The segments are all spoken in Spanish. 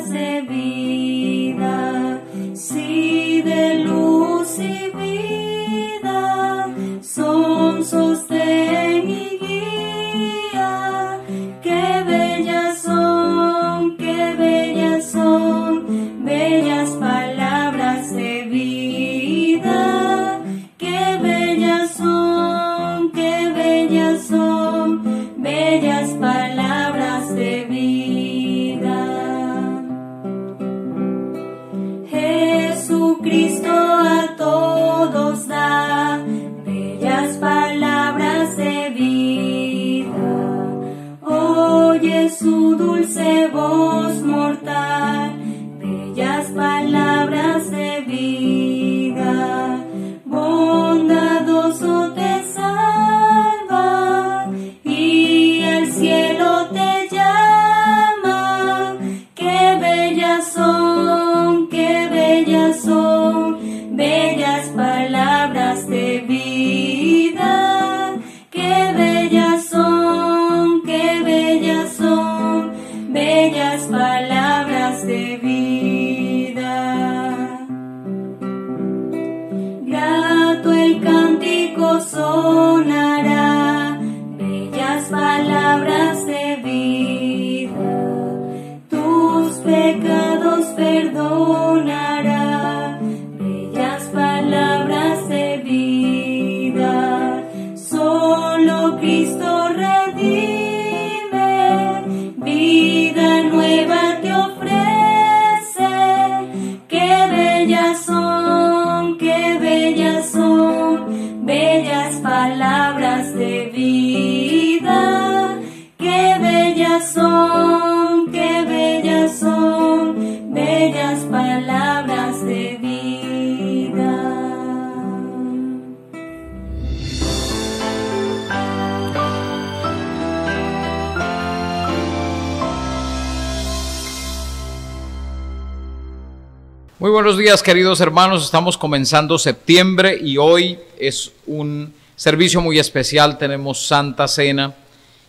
palabras de vida, sí, de luz y vida, son sostén y guía. Qué bellas son, bellas palabras de vida. Qué bellas son, bellas palabras de vida. Jesucristo a todos da bellas palabras de vida. Oye su dulce voz mortal, bellas palabras de vida. Bondadoso te salva y al cielo te llama. Qué bellas son, bellas palabras de vida. Qué bellas son, bellas palabras de vida. Grato el cántico sonará, bellas palabras de vida. Tus pecados perdonará, bellas palabras de vida. Solo Cristo redime, vida nueva te ofrece. Qué bellas son, bellas palabras de vida. Qué bellas son, bellas palabras de vida. Muy buenos días, queridos hermanos. Estamos comenzando septiembre y hoy es un servicio muy especial. Tenemos Santa Cena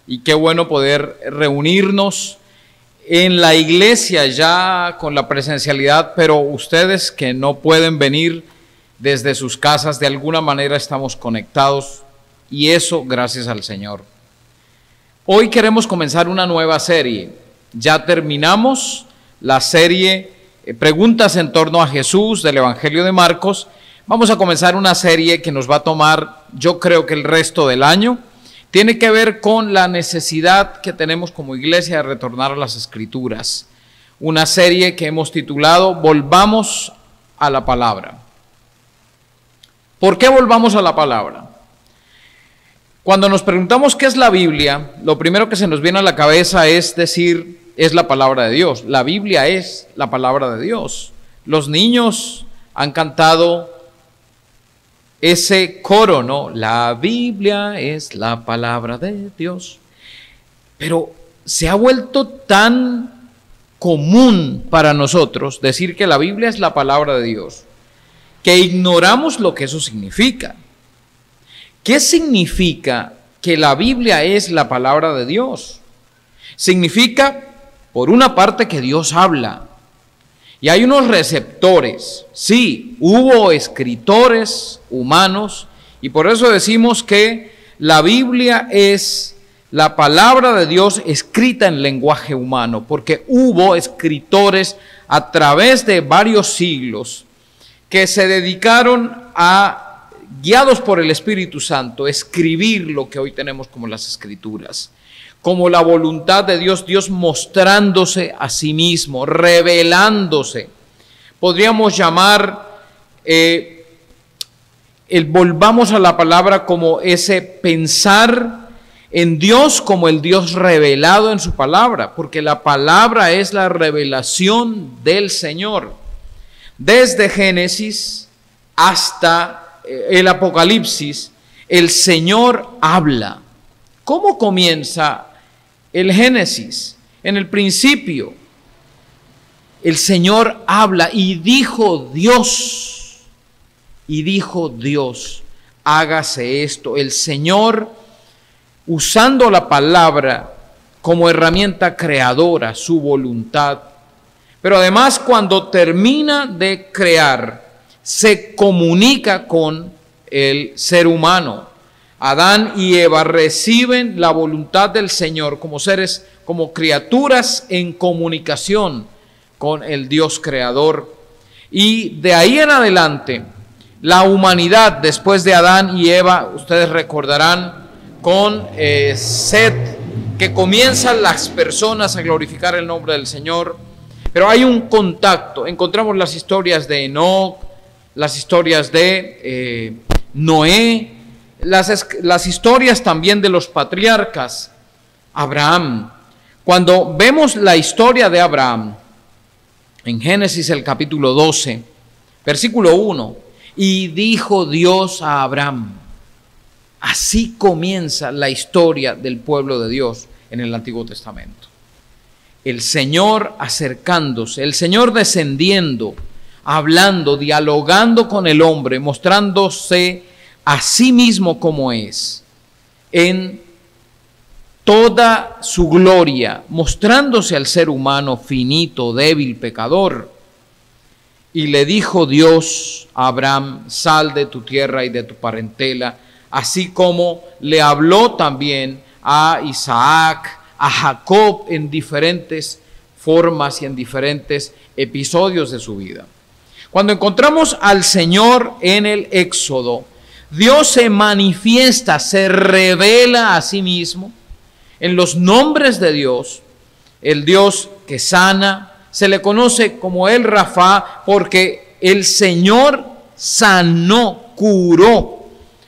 y qué bueno poder reunirnos en la iglesia ya con la presencialidad, pero ustedes que no pueden venir desde sus casas, de alguna manera estamos conectados y eso gracias al Señor. Hoy queremos comenzar una nueva serie. Ya terminamos la serie Preguntas en torno a Jesús del Evangelio de Marcos. Vamos a comenzar una serie que nos va a tomar, yo creo que el resto del año. Tiene que ver con la necesidad que tenemos como iglesia de retornar a las Escrituras. Una serie que hemos titulado Volvamos a la Palabra. ¿Por qué volvamos a la palabra? Cuando nos preguntamos qué es la Biblia, lo primero que se nos viene a la cabeza es decir, es la palabra de Dios. La Biblia es la palabra de Dios. Los niños han cantado ese coro, ¿no? La Biblia es la palabra de Dios. Pero se ha vuelto tan común para nosotros decir que la Biblia es la palabra de Dios, que ignoramos lo que eso significa. ¿Qué significa que la Biblia es la palabra de Dios? Significa, por una parte, que Dios habla. Y hay unos receptores. Sí, hubo escritores humanos y por eso decimos que la Biblia es la palabra de Dios escrita en lenguaje humano, porque hubo escritores a través de varios siglos que se dedicaron a, guiados por el Espíritu Santo, escribir lo que hoy tenemos como las Escrituras, como la voluntad de Dios, Dios mostrándose a sí mismo, revelándose. Podríamos llamar el volvamos a la palabra como ese pensar en Dios como el Dios revelado en su palabra, porque la palabra es la revelación del Señor. Desde Génesis hasta el Apocalipsis, el Señor habla. ¿Cómo comienza el Génesis? En el principio, el Señor habla y dijo Dios, hágase esto. El Señor, usando la palabra como herramienta creadora, su voluntad, Pero además, cuando termina de crear, se comunica con el ser humano. Adán y Eva reciben la voluntad del Señor como seres, como criaturas en comunicación con el Dios creador. Y de ahí en adelante, la humanidad, después de Adán y Eva, ustedes recordarán, con Set, que comienzan las personas a glorificar el nombre del Señor. Pero hay un contacto. Encontramos las historias de Enoc, las historias de Noé, las historias también de los patriarcas. Abraham. Cuando vemos la historia de Abraham, en Génesis el capítulo 12, versículo 1, y dijo Dios a Abraham. Así comienza la historia del pueblo de Dios en el Antiguo Testamento. El Señor acercándose, el Señor descendiendo, hablando, dialogando con el hombre, mostrándose a sí mismo como es, en toda su gloria, mostrándose al ser humano finito, débil, pecador. Y le dijo Dios a Abraham, sal de tu tierra y de tu parentela, así como le habló también a Isaac, a Jacob en diferentes formas y en diferentes episodios de su vida. Cuando encontramos al Señor en el Éxodo, Dios se manifiesta, se revela a sí mismo en los nombres de Dios, el Dios que sana. Se le conoce como el Rafa porque el Señor sanó, curó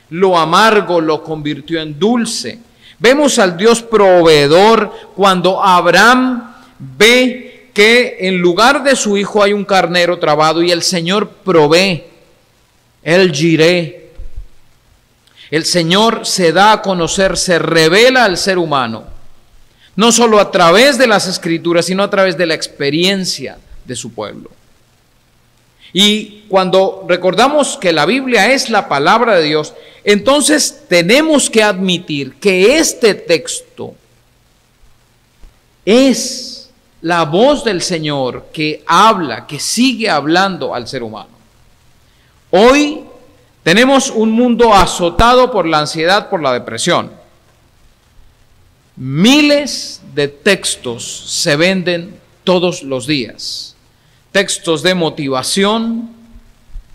lo amargo, lo convirtió en dulce. Vemos al Dios proveedor cuando Abraham ve que en lugar de su hijo hay un carnero trabado y el Señor provee, el Jireh. El Señor se da a conocer, se revela al ser humano, no solo a través de las Escrituras, sino a través de la experiencia de su pueblo. Y cuando recordamos que la Biblia es la palabra de Dios, entonces tenemos que admitir que este texto es la voz del Señor que habla, que sigue hablando al ser humano. Hoy tenemos un mundo azotado por la ansiedad, por la depresión. Miles de textos se venden todos los días. Textos de motivación,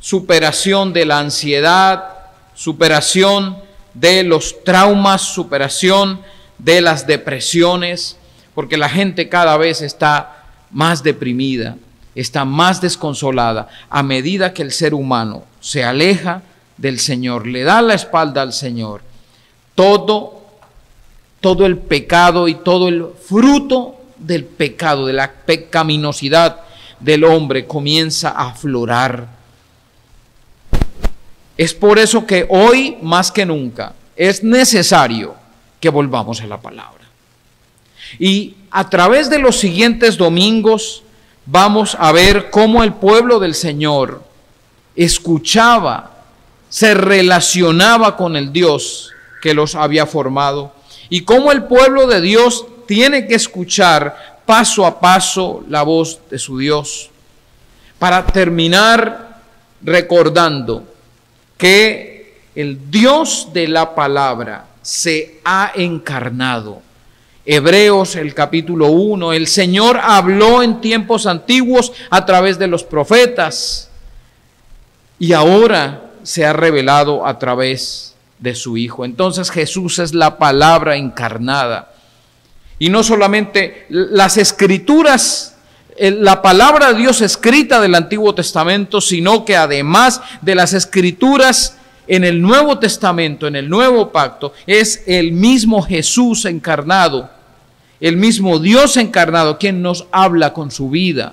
superación de la ansiedad, superación de los traumas, superación de las depresiones, porque la gente cada vez está más deprimida, está más desconsolada a medida que el ser humano se aleja del Señor, le da la espalda al Señor. Todo el pecado y todo el fruto del pecado, de la pecaminosidad del hombre comienza a aflorar. Es por eso que hoy más que nunca es necesario que volvamos a la palabra. Y a través de los siguientes domingos vamos a ver cómo el pueblo del Señor escuchaba, se relacionaba con el Dios que los había formado y cómo el pueblo de Dios tiene que escuchar paso a paso la voz de su Dios. Para terminar recordando que el Dios de la palabra se ha encarnado. Hebreos el capítulo 1, el Señor habló en tiempos antiguos a través de los profetas y ahora se ha revelado a través de su Hijo. Entonces Jesús es la palabra encarnada. Y no solamente las Escrituras, la palabra de Dios escrita del Antiguo Testamento, sino que además de las Escrituras en el Nuevo Testamento, en el Nuevo Pacto, es el mismo Jesús encarnado, el mismo Dios encarnado, quien nos habla con su vida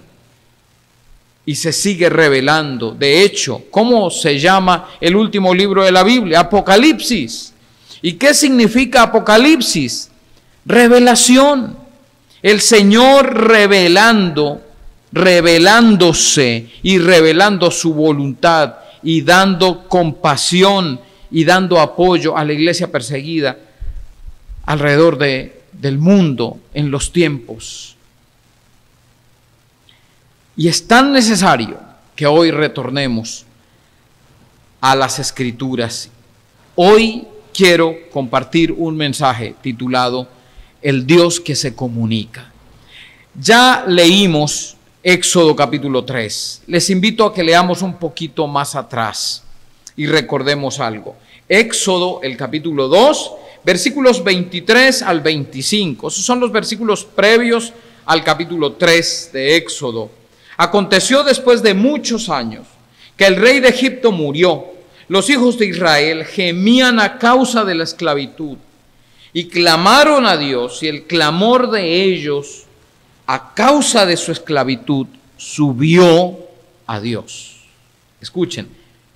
y se sigue revelando. De hecho, ¿cómo se llama el último libro de la Biblia? Apocalipsis. ¿Y qué significa Apocalipsis? Revelación. El Señor revelándose y revelando su voluntad y dando compasión y dando apoyo a la iglesia perseguida alrededor del mundo en los tiempos. Y es tan necesario que hoy retornemos a las Escrituras. Hoy quiero compartir un mensaje titulado El Dios que se comunica. Ya leímos Éxodo capítulo 3. Les invito a que leamos un poquito más atrás y recordemos algo. Éxodo, el capítulo 2, versículos 23 al 25. Esos son los versículos previos al capítulo 3 de Éxodo. Aconteció después de muchos años que el rey de Egipto murió. Los hijos de Israel gemían a causa de la esclavitud y clamaron a Dios, y el clamor de ellos a causa de su esclavitud subió a Dios. Escuchen,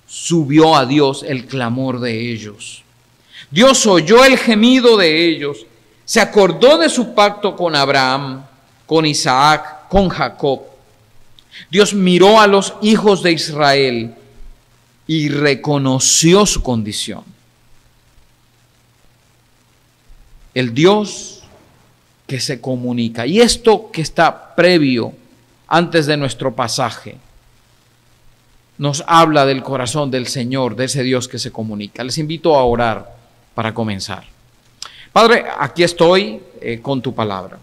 subió a Dios el clamor de ellos. Dios oyó el gemido de ellos, se acordó de su pacto con Abraham, con Isaac, con Jacob. Dios miró a los hijos de Israel y reconoció su condición. El Dios que se comunica. Y esto que está previo, antes de nuestro pasaje, nos habla del corazón del Señor, de ese Dios que se comunica. Les invito a orar para comenzar. Padre, aquí estoy con tu palabra.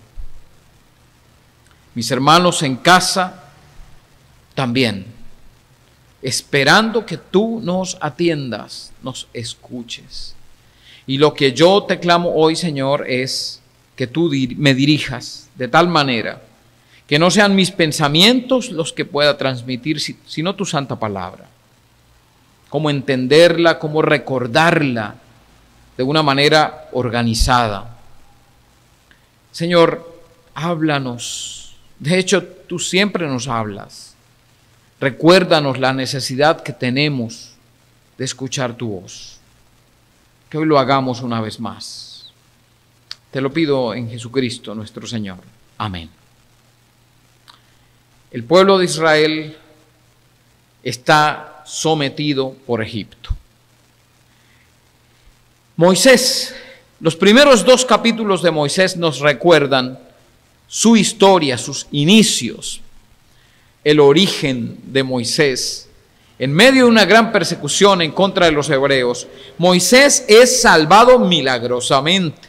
Mis hermanos en casa también, esperando que tú nos atiendas, nos escuches. Y lo que yo te clamo hoy, Señor, es que tú me dirijas de tal manera que no sean mis pensamientos los que pueda transmitir, sino tu santa palabra. Cómo entenderla, cómo recordarla de una manera organizada. Señor, háblanos. De hecho, tú siempre nos hablas. Recuérdanos la necesidad que tenemos de escuchar tu voz. Que hoy lo hagamos una vez más. Te lo pido en Jesucristo nuestro Señor. Amén. El pueblo de Israel está sometido por Egipto. Moisés, los primeros 2 capítulos de Moisés nos recuerdan su historia, sus inicios, el origen de Moisés. En medio de una gran persecución en contra de los hebreos, Moisés es salvado milagrosamente.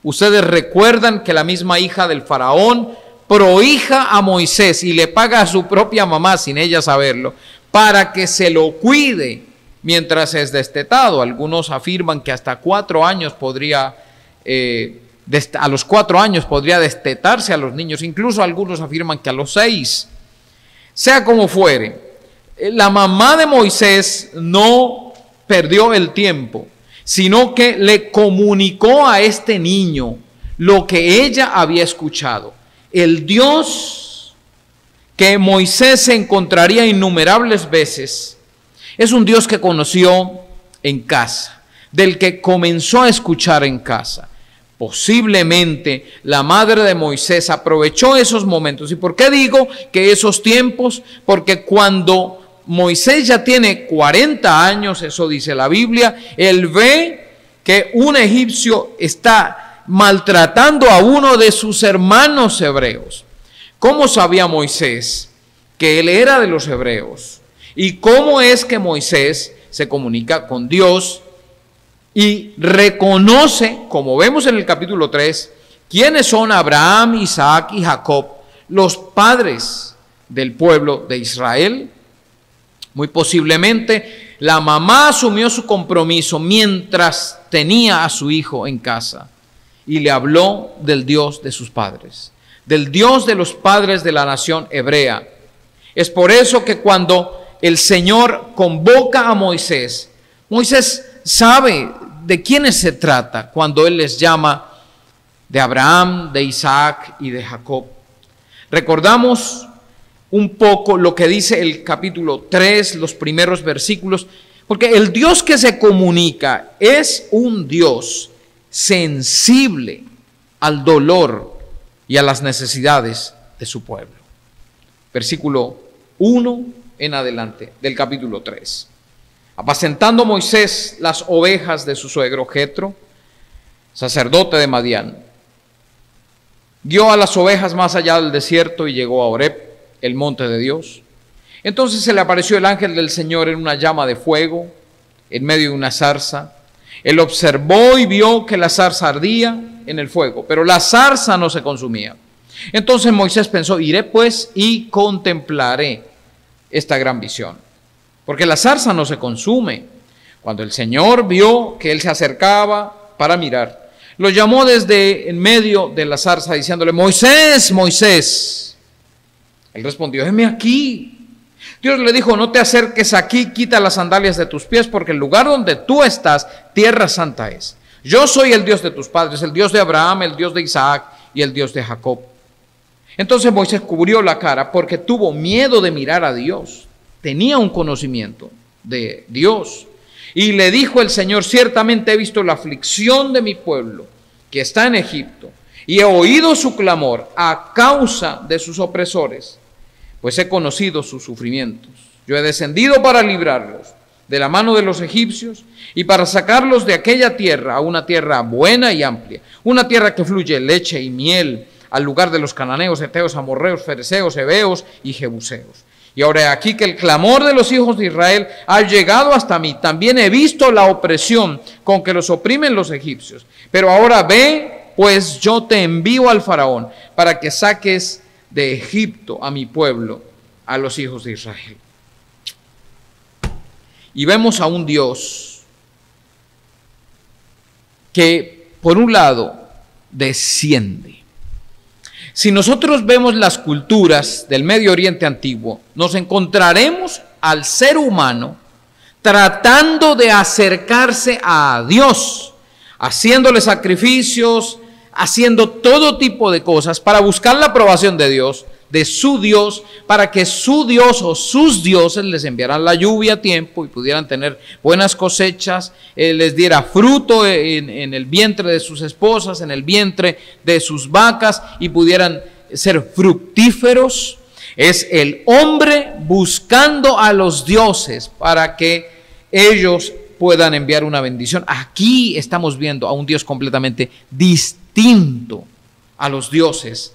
Ustedes recuerdan que la misma hija del faraón prohija a Moisés y le paga a su propia mamá, sin ella saberlo, para que se lo cuide mientras es destetado. Algunos afirman que hasta 4 años podría, a los 4 años podría destetarse a los niños. Incluso algunos afirman que a los 6. Sea como fuere, la mamá de Moisés no perdió el tiempo, sino que le comunicó a este niño lo que ella había escuchado. El Dios que Moisés se encontraría innumerables veces es un Dios que conoció en casa, del que comenzó a escuchar en casa. Posiblemente la madre de Moisés aprovechó esos momentos. ¿Y por qué digo que esos tiempos? Porque cuando Moisés ya tiene 40 años, eso dice la Biblia, él ve que un egipcio está maltratando a uno de sus hermanos hebreos. ¿Cómo sabía Moisés que él era de los hebreos? ¿Y cómo es que Moisés se comunica con Dios y reconoce, como vemos en el capítulo 3, quiénes son Abraham, Isaac y Jacob, los padres del pueblo de Israel? Muy posiblemente la mamá asumió su compromiso mientras tenía a su hijo en casa y le habló del Dios de sus padres, del Dios de los padres de la nación hebrea. Es por eso que cuando el Señor convoca a Moisés, Moisés sabe de quiénes se trata cuando Él les llama de Abraham, de Isaac y de Jacob. Recordamos un poco lo que dice el capítulo 3, los primeros versículos, porque el Dios que se comunica es un Dios sensible al dolor y a las necesidades de su pueblo. Versículo 1 en adelante del capítulo 3. Apacentando Moisés las ovejas de su suegro Jetro, sacerdote de Madián, guió a las ovejas más allá del desierto y llegó a Horeb, el monte de Dios. Entonces se le apareció el ángel del Señor en una llama de fuego, en medio de una zarza. Él observó y vio que la zarza ardía en el fuego, pero la zarza no se consumía. Entonces Moisés pensó, iré pues y contemplaré esta gran visión, porque la zarza no se consume. Cuando el Señor vio que él se acercaba para mirar, lo llamó desde en medio de la zarza diciéndole, Moisés, Moisés. Él respondió, heme aquí. Dios le dijo, no te acerques aquí, quita las sandalias de tus pies, porque el lugar donde tú estás, tierra santa es. Yo soy el Dios de tus padres, el Dios de Abraham, el Dios de Isaac y el Dios de Jacob. Entonces Moisés cubrió la cara porque tuvo miedo de mirar a Dios. Tenía un conocimiento de Dios. Y le dijo el Señor, ciertamente he visto la aflicción de mi pueblo que está en Egipto, y he oído su clamor a causa de sus opresores, pues he conocido sus sufrimientos. Yo he descendido para librarlos de la mano de los egipcios y para sacarlos de aquella tierra a una tierra buena y amplia, una tierra que fluye leche y miel, al lugar de los cananeos, heteos, amorreos, fereceos, heveos y jebuseos. Y ahora he aquí que el clamor de los hijos de Israel ha llegado hasta mí. También he visto la opresión con que los oprimen los egipcios. Pero ahora ve, pues yo te envío al faraón para que saques de Egipto a mi pueblo, a los hijos de Israel. Y vemos a un Dios que, por un lado, desciende. Si nosotros vemos las culturas del Medio Oriente antiguo, nos encontraremos al ser humano tratando de acercarse a Dios, haciéndole sacrificios, haciendo todo tipo de cosas para buscar la aprobación de Dios, de su Dios, para que su Dios o sus dioses les enviaran la lluvia a tiempo y pudieran tener buenas cosechas, les diera fruto en el vientre de sus esposas, en el vientre de sus vacas, y pudieran ser fructíferos. Es el hombre buscando a los dioses para que ellos puedan enviar una bendición. Aquí estamos viendo a un Dios completamente distinto a los dioses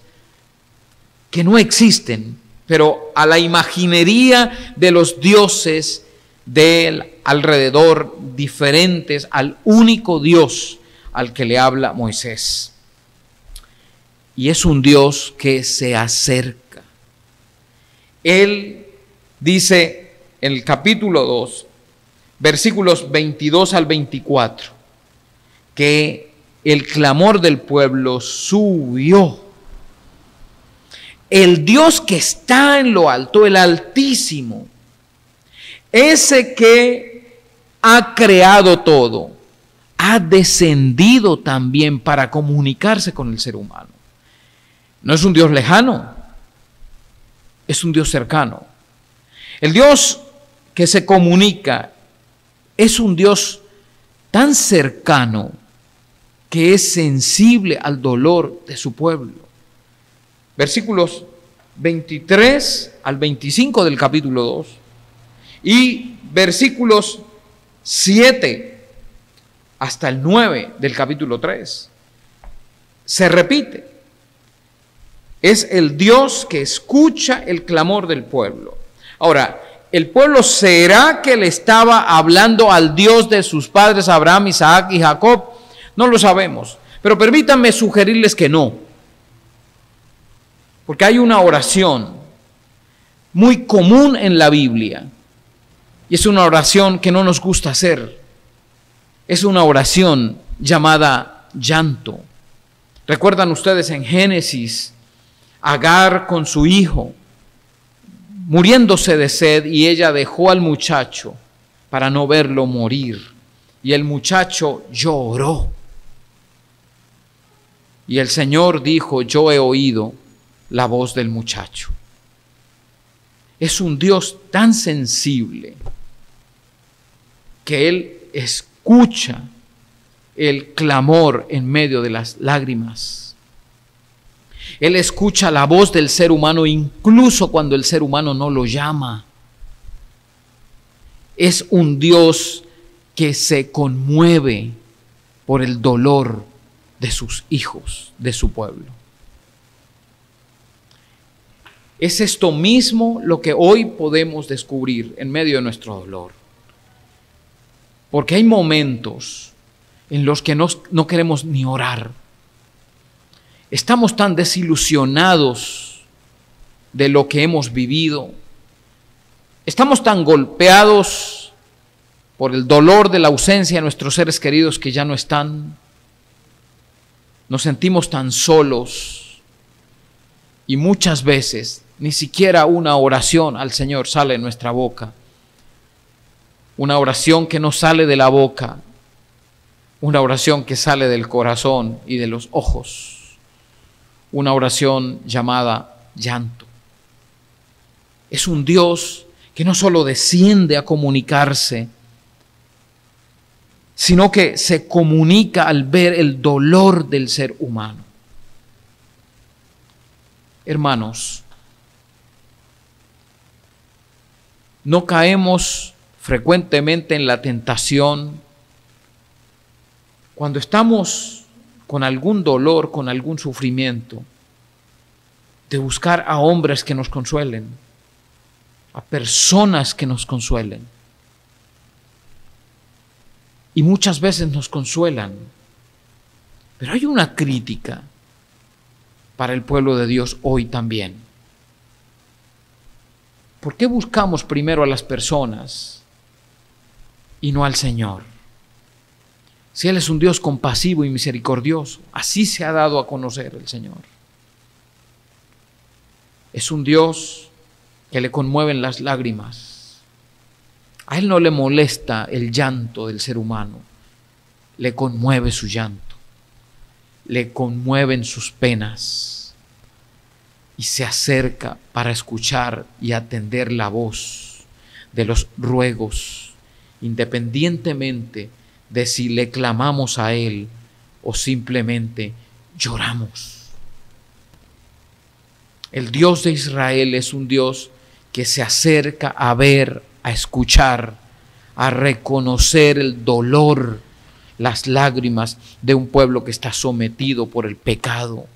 que no existen, pero a la imaginería de los dioses del alrededor, diferentes al único Dios al que le habla Moisés. Y es un Dios que se acerca. Él dice en el capítulo 2, versículos 22 al 24, que el clamor del pueblo subió. El Dios que está en lo alto, el Altísimo, ese que ha creado todo, ha descendido también para comunicarse con el ser humano. No es un Dios lejano, es un Dios cercano. El Dios que se comunica es un Dios tan cercano que es sensible al dolor de su pueblo. Versículos 23 al 25 del capítulo 2 y versículos 7 hasta el 9 del capítulo 3. Se repite. Es el Dios que escucha el clamor del pueblo. Ahora, ¿el pueblo será que le estaba hablando al Dios de sus padres Abraham, Isaac y Jacob? No lo sabemos, pero permítanme sugerirles que no. Porque hay una oración muy común en la Biblia, y es una oración que no nos gusta hacer. Es una oración llamada llanto. ¿Recuerdan ustedes en Génesis, Agar con su hijo, muriéndose de sed, y ella dejó al muchacho para no verlo morir? Y el muchacho lloró. Y el Señor dijo, yo he oído la voz del muchacho. Es un Dios tan sensible que Él escucha el clamor en medio de las lágrimas. Él escucha la voz del ser humano incluso cuando el ser humano no lo llama. Es un Dios que se conmueve por el dolor de sus hijos, de su pueblo. Es esto mismo lo que hoy podemos descubrir en medio de nuestro dolor. Porque hay momentos en los que no queremos ni orar. Estamos tan desilusionados de lo que hemos vivido. Estamos tan golpeados por el dolor de la ausencia de nuestros seres queridos que ya no están. Nos sentimos tan solos y muchas veces ni siquiera una oración al Señor sale de nuestra boca. Una oración que no sale de la boca, una oración que sale del corazón y de los ojos, una oración llamada llanto. Es un Dios que no solo desciende a comunicarse, sino que se comunica al ver el dolor del ser humano. Hermanos, no caemos frecuentemente en la tentación cuando estamos con algún dolor, con algún sufrimiento, de buscar a hombres que nos consuelen, a personas que nos consuelen. Y muchas veces nos consuelan. Pero hay una crítica para el pueblo de Dios hoy también. ¿Por qué buscamos primero a las personas y no al Señor? Si Él es un Dios compasivo y misericordioso, así se ha dado a conocer el Señor. Es un Dios que le conmueven las lágrimas. A Él no le molesta el llanto del ser humano, le conmueve su llanto, le conmueven sus penas y se acerca para escuchar y atender la voz de los ruegos, independientemente de si le clamamos a Él o simplemente lloramos. El Dios de Israel es un Dios que se acerca a ver, a escuchar, a reconocer el dolor, las lágrimas de un pueblo que está sometido por el pecado.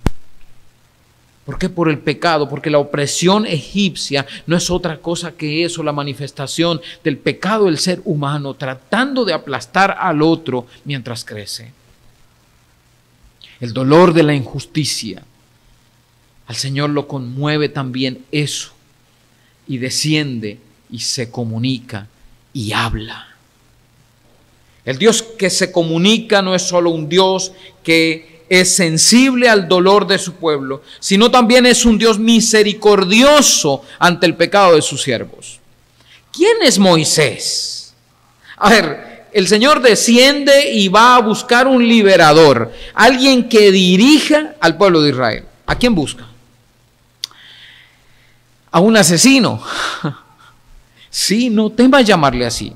¿Por qué por el pecado? Porque la opresión egipcia no es otra cosa que eso, la manifestación del pecado del ser humano tratando de aplastar al otro mientras crece. El dolor de la injusticia, al Señor lo conmueve también eso y desciende y se comunica y habla. El Dios que se comunica no es solo un Dios que es sensible al dolor de su pueblo, sino también es un Dios misericordioso ante el pecado de sus siervos. ¿Quién es Moisés? A ver, el Señor desciende y va a buscar un liberador, alguien que dirija al pueblo de Israel. ¿A quién busca? A un asesino. Sí, no temas llamarle así.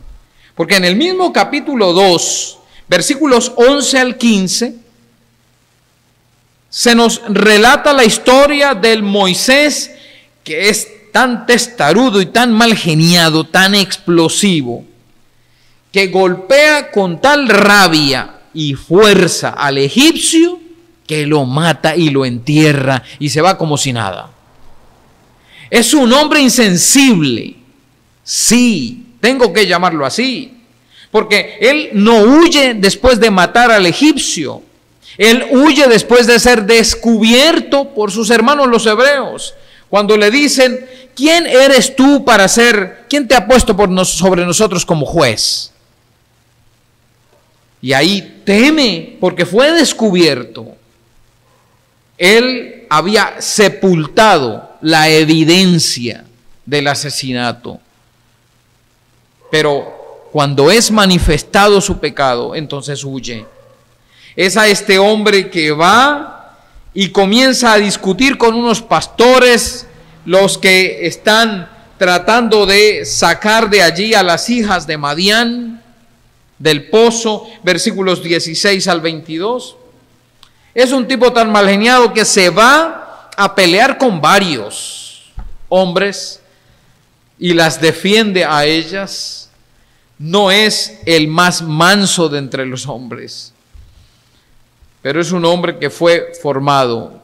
Porque en el mismo capítulo 2, versículos 11 al 15, se nos relata la historia del Moisés que es tan testarudo y tan mal geniado, tan explosivo, que golpea con tal rabia y fuerza al egipcio que lo mata y lo entierra y se va como si nada. Es un hombre insensible. Sí, tengo que llamarlo así, porque él no huye después de matar al egipcio. Él huye después de ser descubierto por sus hermanos los hebreos, cuando le dicen: ¿quién eres tú para ser, quién te ha puesto sobre nosotros como juez? Y ahí teme porque fue descubierto. Él había sepultado la evidencia del asesinato. Pero cuando es manifestado su pecado, entonces huye. Es a este hombre que va y comienza a discutir con unos pastores, los que están tratando de sacar de allí a las hijas de Madián, del pozo, versículos 16 al 22. Es un tipo tan mal geniado que se va a pelear con varios hombres y las defiende a ellas. No es el más manso de entre los hombres, pero es un hombre que fue formado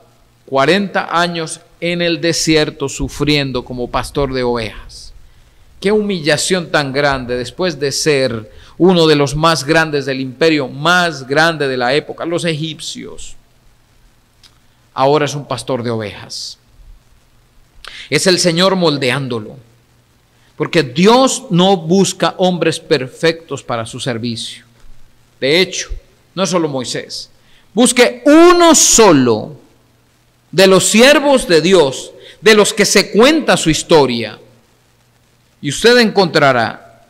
40 años en el desierto sufriendo como pastor de ovejas. Qué humillación tan grande después de ser uno de los más grandes del imperio, más grande de la época, los egipcios. Ahora es un pastor de ovejas. Es el Señor moldeándolo, porque Dios no busca hombres perfectos para su servicio. De hecho, no es solo Moisés. Busque uno solo de los siervos de Dios, de los que se cuenta su historia, y usted encontrará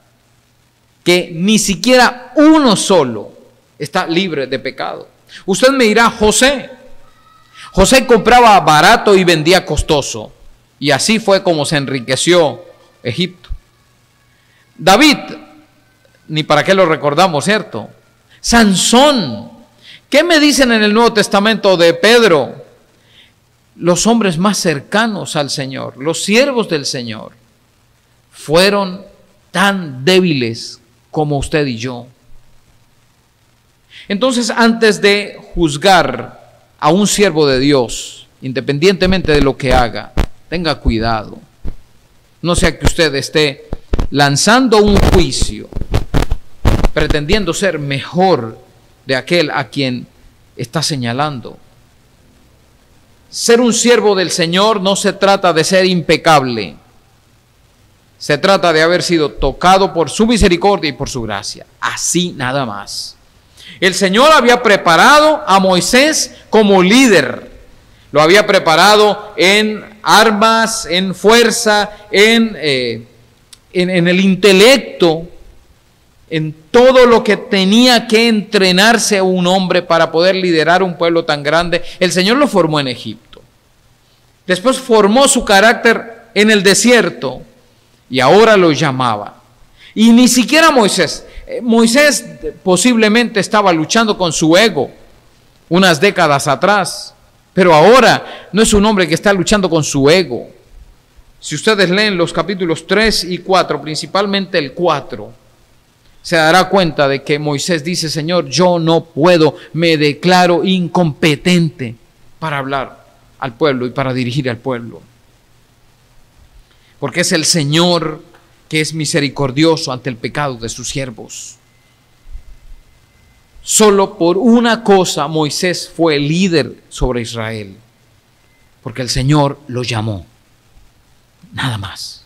que ni siquiera uno solo está libre de pecado. Usted me dirá, José compraba barato y vendía costoso, y así fue como se enriqueció Egipto. David, ni para qué lo recordamos, ¿cierto? Sansón, ¿qué me dicen en el Nuevo Testamento de Pedro? Los hombres más cercanos al Señor, los siervos del Señor, fueron tan débiles como usted y yo. Entonces, antes de juzgar a un siervo de Dios, independientemente de lo que haga, tenga cuidado. No sea que usted esté lanzando un juicio, pretendiendo ser mejor de aquel a quien está señalando. Ser un siervo del Señor no se trata de ser impecable. Se trata de haber sido tocado por su misericordia y por su gracia. Así nada más. El Señor había preparado a Moisés como líder. Lo había preparado en armas, en fuerza, en el intelecto, en todo lo que tenía que entrenarse un hombre para poder liderar un pueblo tan grande. El Señor lo formó en Egipto. Después formó su carácter en el desierto y ahora lo llamaba. Y ni siquiera Moisés. Moisés posiblemente estaba luchando con su ego unas décadas atrás, pero ahora no es un hombre que está luchando con su ego. Si ustedes leen los capítulos 3 y 4, principalmente el 4, se dará cuenta de que Moisés dice, Señor, yo no puedo, me declaro incompetente para hablar al pueblo y para dirigir al pueblo. Porque es el Señor que es misericordioso ante el pecado de sus siervos. Solo por una cosa Moisés fue líder sobre Israel, porque el Señor lo llamó. Nada más.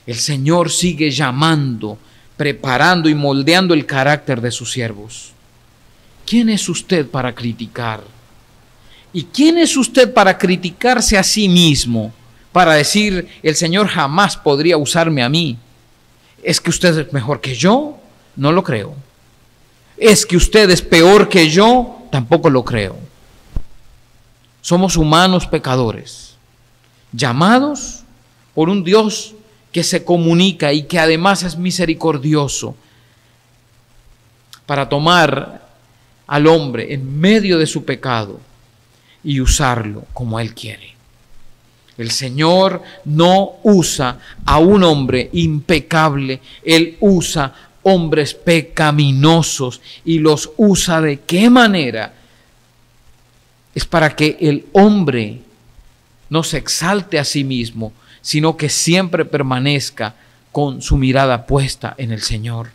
El Señor sigue llamando, preparando y moldeando el carácter de sus siervos. ¿Quién es usted para criticar? ¿Y quién es usted para criticarse a sí mismo? Para decir, el Señor jamás podría usarme a mí. ¿Es que usted es mejor que yo? No lo creo. ¿Es que usted es peor que yo? Tampoco lo creo. Somos humanos pecadores, llamados por un Dios que se comunica y que además es misericordioso para tomar al hombre en medio de su pecado y usarlo como Él quiere. El Señor no usa a un hombre impecable, Él usa hombres pecaminosos y los usa ¿de qué manera? Es para que el hombre no se exalte a sí mismo, sino que siempre permanezca con su mirada puesta en el Señor.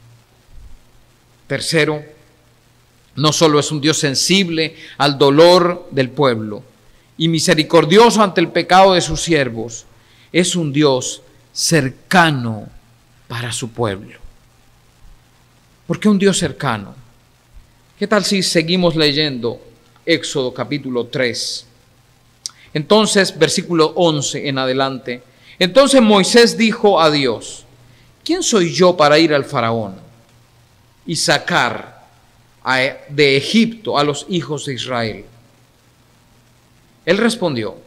Tercero, no solo es un Dios sensible al dolor del pueblo y misericordioso ante el pecado de sus siervos, es un Dios cercano para su pueblo. ¿Por qué un Dios cercano? ¿Qué tal si seguimos leyendo Éxodo capítulo 3? Entonces, versículo 11 en adelante. Entonces Moisés dijo a Dios, ¿quién soy yo para ir al faraón y sacar de Egipto a los hijos de Israel? Él respondió,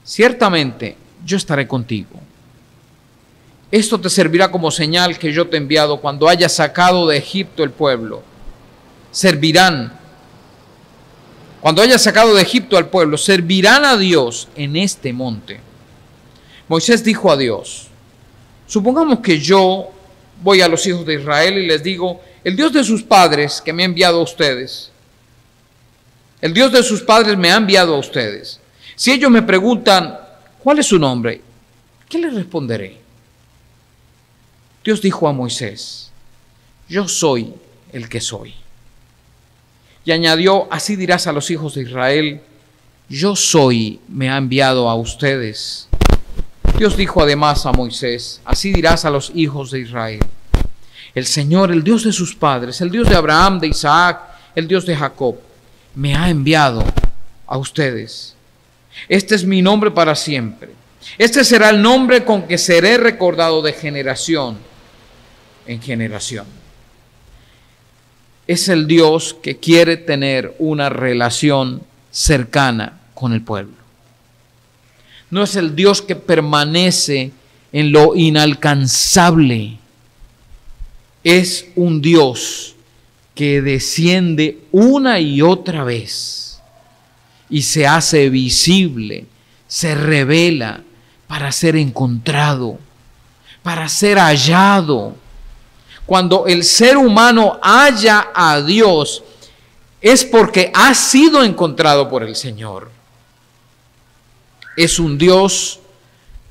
ciertamente yo estaré contigo. Esto te servirá como señal que yo te he enviado cuando hayas sacado de Egipto el pueblo. Cuando hayas sacado de Egipto al pueblo, servirán a Dios en este monte. Moisés dijo a Dios, supongamos que yo voy a los hijos de Israel y les digo, el Dios de sus padres que me ha enviado a ustedes, El Dios de sus padres me ha enviado a ustedes. Si ellos me preguntan, ¿cuál es su nombre?, ¿qué les responderé? Dios dijo a Moisés, yo soy el que soy. Y añadió, así dirás a los hijos de Israel, yo soy, me ha enviado a ustedes. Dios dijo además a Moisés, así dirás a los hijos de Israel, el Señor, el Dios de sus padres, el Dios de Abraham, de Isaac, el Dios de Jacob, me ha enviado a ustedes. Este es mi nombre para siempre. Este será el nombre con que seré recordado de generación en generación. Es el Dios que quiere tener una relación cercana con el pueblo. No es el Dios que permanece en lo inalcanzable. Es un Dios que desciende una y otra vez y se hace visible, se revela para ser encontrado, para ser hallado. Cuando el ser humano halla a Dios, es porque ha sido encontrado por el Señor. Es un Dios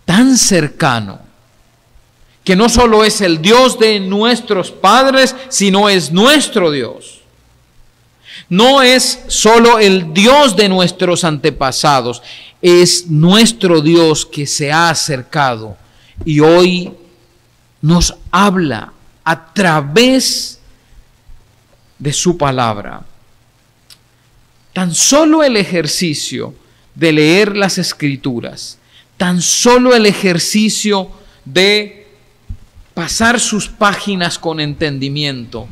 tan cercano, que no solo es el Dios de nuestros padres, sino es nuestro Dios. No es solo el Dios de nuestros antepasados, es nuestro Dios que se ha acercado y hoy nos habla a través de su palabra. Tan solo el ejercicio de leer las Escrituras, tan solo el ejercicio de pasar sus páginas con entendimiento,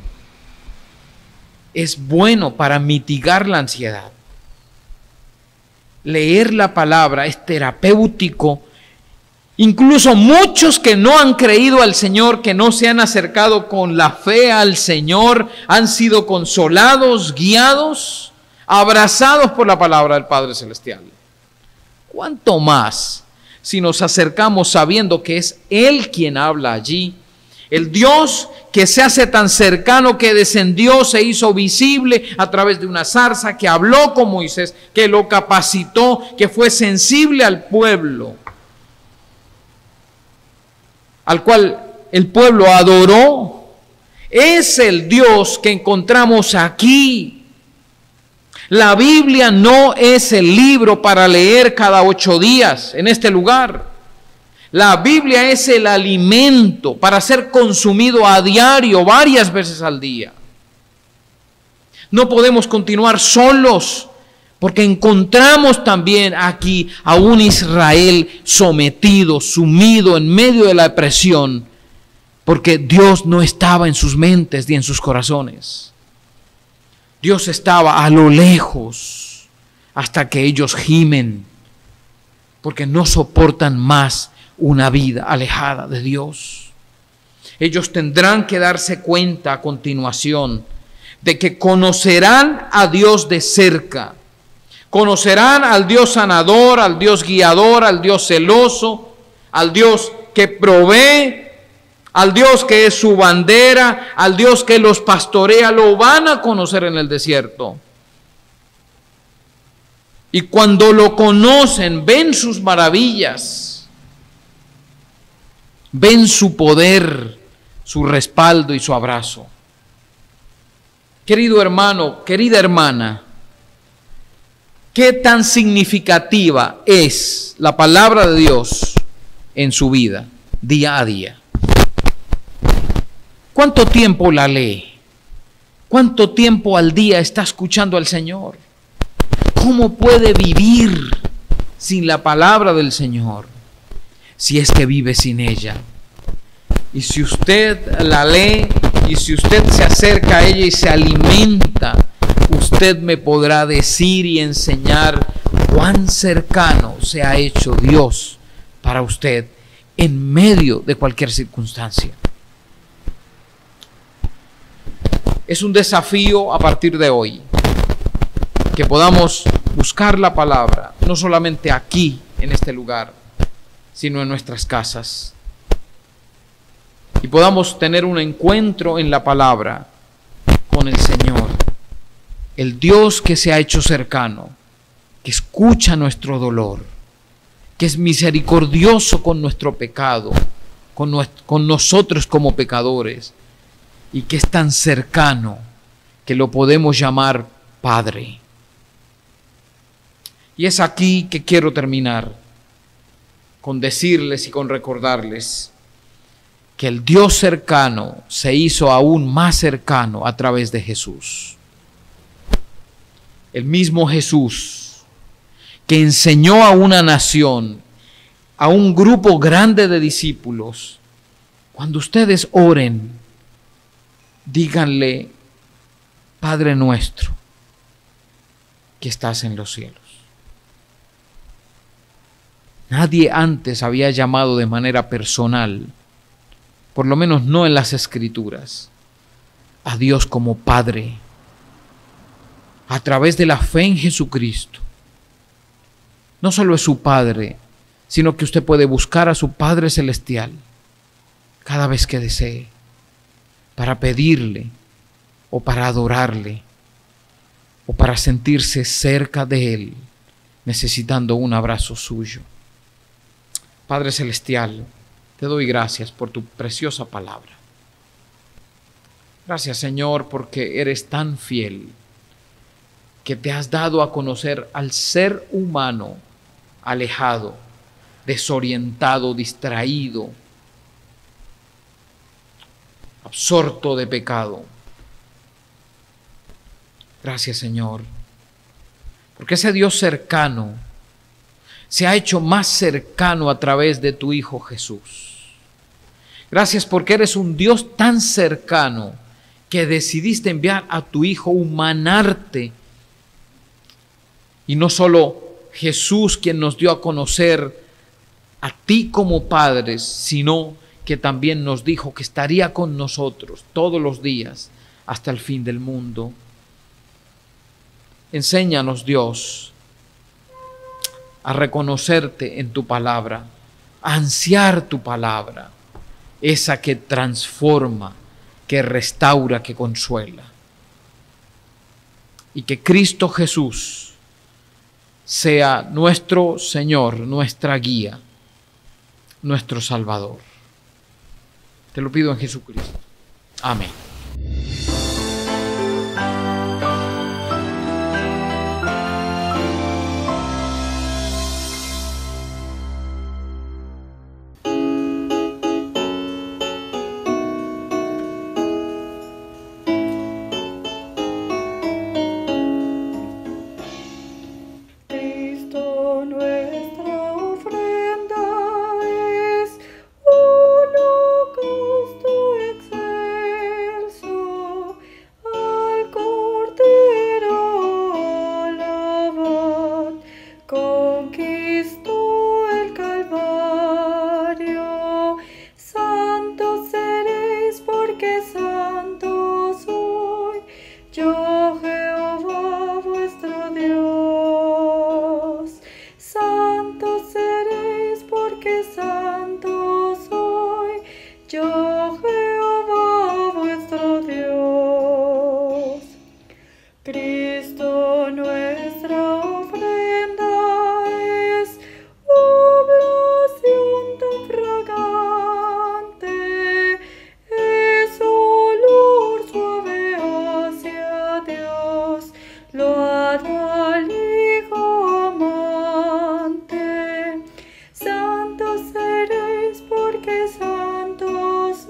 es bueno para mitigar la ansiedad. Leer la palabra es terapéutico. Incluso muchos que no han creído al Señor, que no se han acercado con la fe al Señor, han sido consolados, guiados, abrazados por la palabra del Padre Celestial. ¿Cuánto más si nos acercamos sabiendo que es Él quien habla allí? El Dios que se hace tan cercano, que descendió, se hizo visible a través de una zarza, que habló con Moisés, que lo capacitó, que fue sensible al pueblo, al cual el pueblo adoró. Es el Dios que encontramos aquí. La Biblia no es el libro para leer cada 8 días en este lugar. La Biblia es el alimento para ser consumido a diario, varias veces al día. No podemos continuar solos, porque encontramos también aquí a un Israel sometido, sumido en medio de la depresión, porque Dios no estaba en sus mentes ni en sus corazones. Dios estaba a lo lejos hasta que ellos gimen, porque no soportan más una vida alejada de Dios. Ellos tendrán que darse cuenta a continuación de que conocerán a Dios de cerca. Conocerán al Dios sanador, al Dios guiador, al Dios celoso, al Dios que provee, al Dios que es su bandera, al Dios que los pastorea. Lo van a conocer en el desierto. Y cuando lo conocen, ven sus maravillas, ven su poder, su respaldo y su abrazo. Querido hermano, querida hermana, ¿qué tan significativa es la palabra de Dios en su vida, día a día? ¿Cuánto tiempo la lee? ¿Cuánto tiempo al día está escuchando al Señor? ¿Cómo puede vivir sin la palabra del Señor? Si es que vive sin ella. Y si usted la lee y si usted se acerca a ella y se alimenta, usted me podrá decir y enseñar cuán cercano se ha hecho Dios para usted en medio de cualquier circunstancia. Es un desafío a partir de hoy que podamos buscar la palabra, no solamente aquí en este lugar, sino en nuestras casas, y podamos tener un encuentro en la palabra con el Señor. El Dios que se ha hecho cercano, que escucha nuestro dolor, que es misericordioso con nuestro pecado, con nosotros como pecadores, y que es tan cercano que lo podemos llamar Padre. Y es aquí que quiero terminar, con decirles y con recordarles que el Dios cercano se hizo aún más cercano a través de Jesús. El mismo Jesús que enseñó a una nación, a un grupo grande de discípulos: cuando ustedes oren, díganle: Padre nuestro que estás en los cielos. Nadie antes había llamado de manera personal, por lo menos no en las Escrituras, a Dios como Padre, a través de la fe en Jesucristo. No solo es su Padre, sino que usted puede buscar a su Padre Celestial cada vez que desee, para pedirle, o para adorarle, o para sentirse cerca de Él, necesitando un abrazo suyo. Padre Celestial, te doy gracias por tu preciosa palabra. Gracias, Señor, porque eres tan fiel, que te has dado a conocer al ser humano alejado, desorientado, distraído, absorto de pecado. Gracias, Señor, porque ese Dios cercano se ha hecho más cercano a través de tu Hijo Jesús. Gracias porque eres un Dios tan cercano que decidiste enviar a tu Hijo, humanarte. Y no solo Jesús quien nos dio a conocer a ti como padres, sino que también nos dijo que estaría con nosotros todos los días hasta el fin del mundo. Enséñanos, Dios, a reconocerte en tu palabra, a ansiar tu palabra, esa que transforma, que restaura, que consuela. Y que Cristo Jesús sea nuestro Señor, nuestra guía, nuestro Salvador. Te lo pido en Jesucristo. Amén. Santos seréis porque santos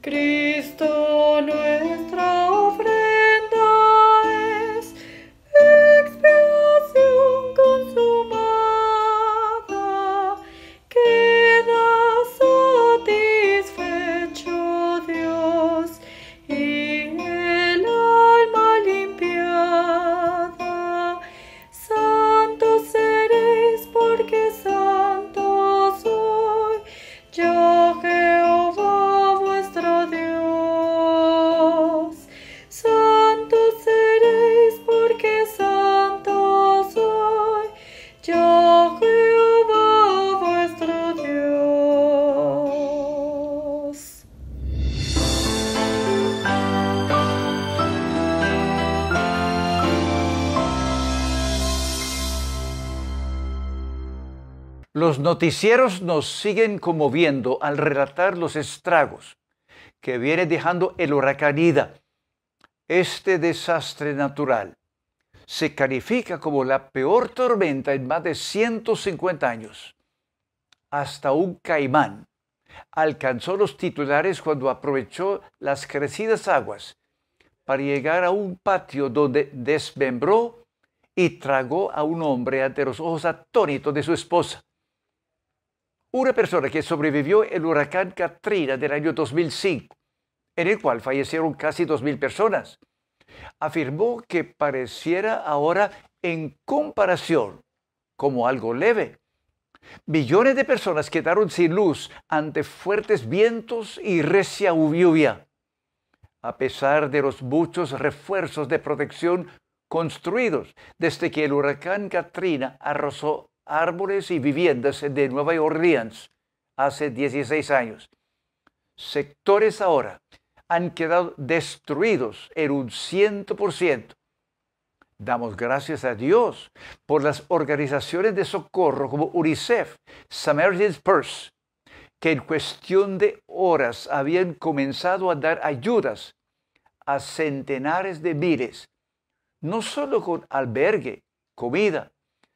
Cristo nuestra ofrenda es expiación consumada, queda satisfecho Dios y el alma limpiada. Santos seréis porque santo soy yo, Jehová vuestro Dios. Santos seréis porque santo soy yo, Jehová vuestro Dios. Los noticieros nos siguen conmoviendo al relatar los estragos que viene dejando el huracán Ida. Este desastre natural se califica como la peor tormenta en más de 150 años. Hasta un caimán alcanzó los titulares cuando aprovechó las crecidas aguas para llegar a un patio donde desmembró y tragó a un hombre ante los ojos atónitos de su esposa. Una persona que sobrevivió el huracán Katrina del año 2005, en el cual fallecieron casi 2.000 personas, afirmó que pareciera ahora en comparación como algo leve. Millones de personas quedaron sin luz ante fuertes vientos y recia lluvia. A pesar de los muchos refuerzos de protección construidos desde que el huracán Katrina arrasó árboles y viviendas de Nueva Orleans hace 16 años, sectores ahora han quedado destruidos en un 100%. Damos gracias a Dios por las organizaciones de socorro como UNICEF, Samaritan's Purse, que en cuestión de horas habían comenzado a dar ayudas a centenares de miles, no solo con albergue, comida,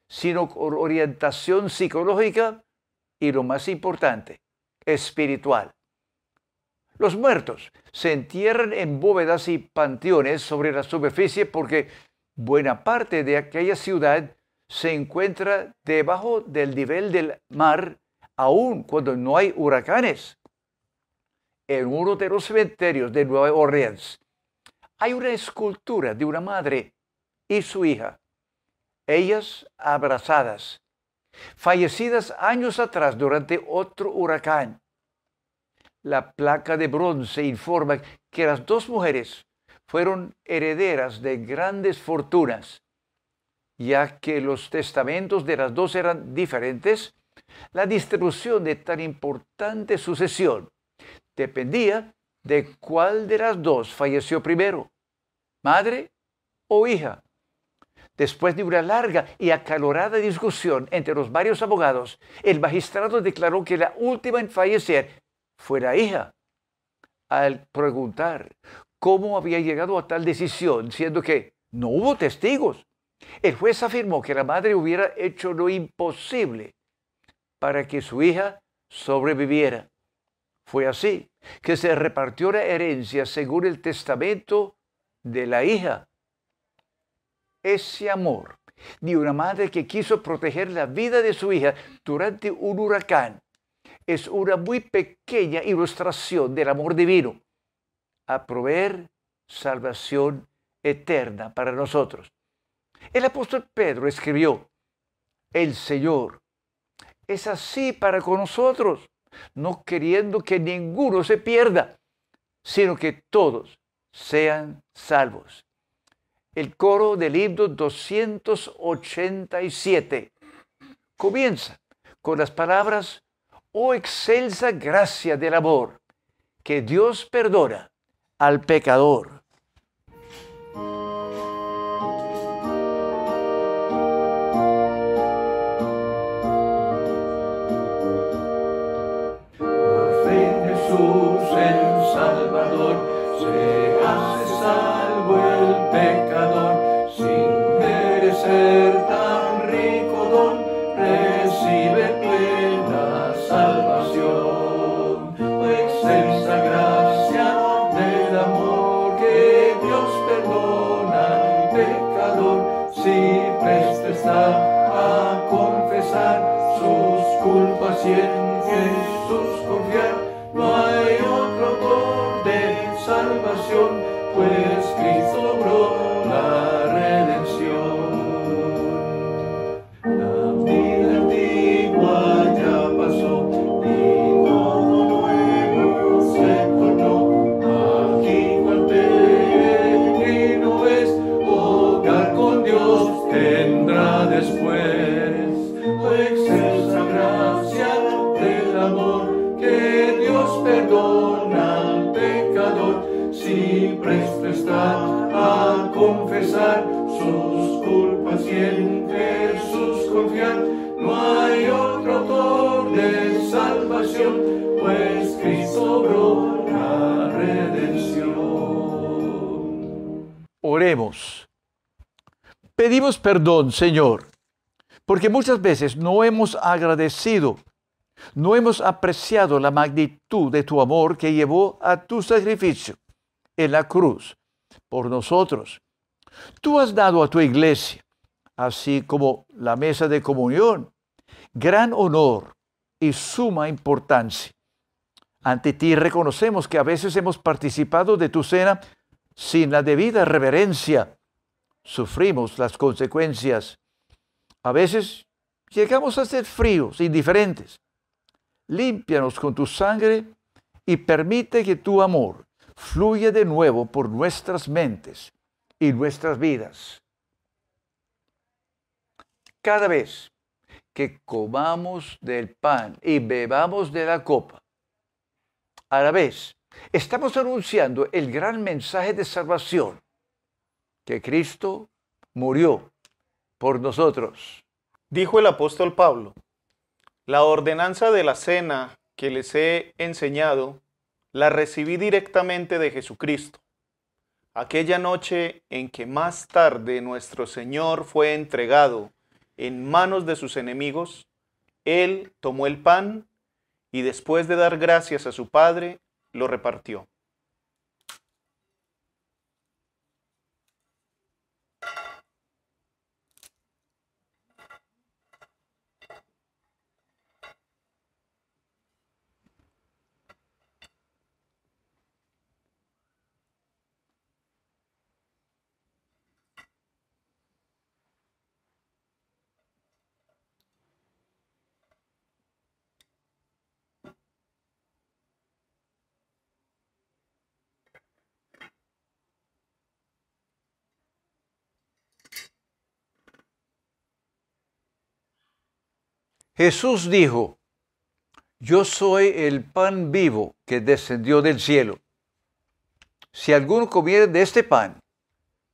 sino con orientación psicológica y, lo más importante, espiritual. Los muertos se entierran en bóvedas y panteones sobre la superficie porque buena parte de aquella ciudad se encuentra debajo del nivel del mar, aun cuando no hay huracanes. En uno de los cementerios de Nueva Orleans hay una escultura de una madre y su hija, ellas abrazadas, fallecidas años atrás durante otro huracán. La placa de bronce informa que las dos mujeres fueron herederas de grandes fortunas. Ya que los testamentos de las dos eran diferentes, la distribución de tan importante sucesión dependía de cuál de las dos falleció primero, madre o hija. Después de una larga y acalorada discusión entre los varios abogados, el magistrado declaró que la última en fallecer fue la hija. Al preguntar cómo había llegado a tal decisión, siendo que no hubo testigos, el juez afirmó que la madre hubiera hecho lo imposible para que su hija sobreviviera. Fue así que se repartió la herencia según el testamento de la hija. Ese amor de una madre que quiso proteger la vida de su hija durante un huracán es una muy pequeña ilustración del amor divino a proveer salvación eterna para nosotros. El apóstol Pedro escribió: el Señor es así para con nosotros, no queriendo que ninguno se pierda, sino que todos sean salvos. El coro del himno 287 comienza con las palabras: oh excelsa gracia del amor, que Dios perdona al pecador. Por fe en Jesús el Salvador, se hace salvo el pecador, sin merecer tan rico don, recibe plena salvación. Oh excelsa gracia y presto está a confesar sus culpas y en Jesús confiar. No hay otro autor de salvación, pues Cristo obró la redención. Oremos. Pedimos perdón, Señor, porque muchas veces no hemos agradecido, no hemos apreciado la magnitud de tu amor que llevó a tu sacrificio en la cruz por nosotros. Tú has dado a tu iglesia, así como la mesa de comunión, gran honor y suma importancia. Ante ti reconocemos que a veces hemos participado de tu cena sin la debida reverencia. Sufrimos las consecuencias. A veces llegamos a ser fríos, indiferentes. Límpianos con tu sangre y permite que tu amor fluya de nuevo por nuestras mentes y nuestras vidas. Cada vez que comamos del pan y bebamos de la copa, a la vez estamos anunciando el gran mensaje de salvación, que Cristo murió por nosotros. Dijo el apóstol Pablo: la ordenanza de la cena que les he enseñado, la recibí directamente de Jesucristo. Aquella noche en que más tarde nuestro Señor fue entregado en manos de sus enemigos, Él tomó el pan y después de dar gracias a su Padre, lo repartió. Jesús dijo: yo soy el pan vivo que descendió del cielo. Si alguno comiere de este pan,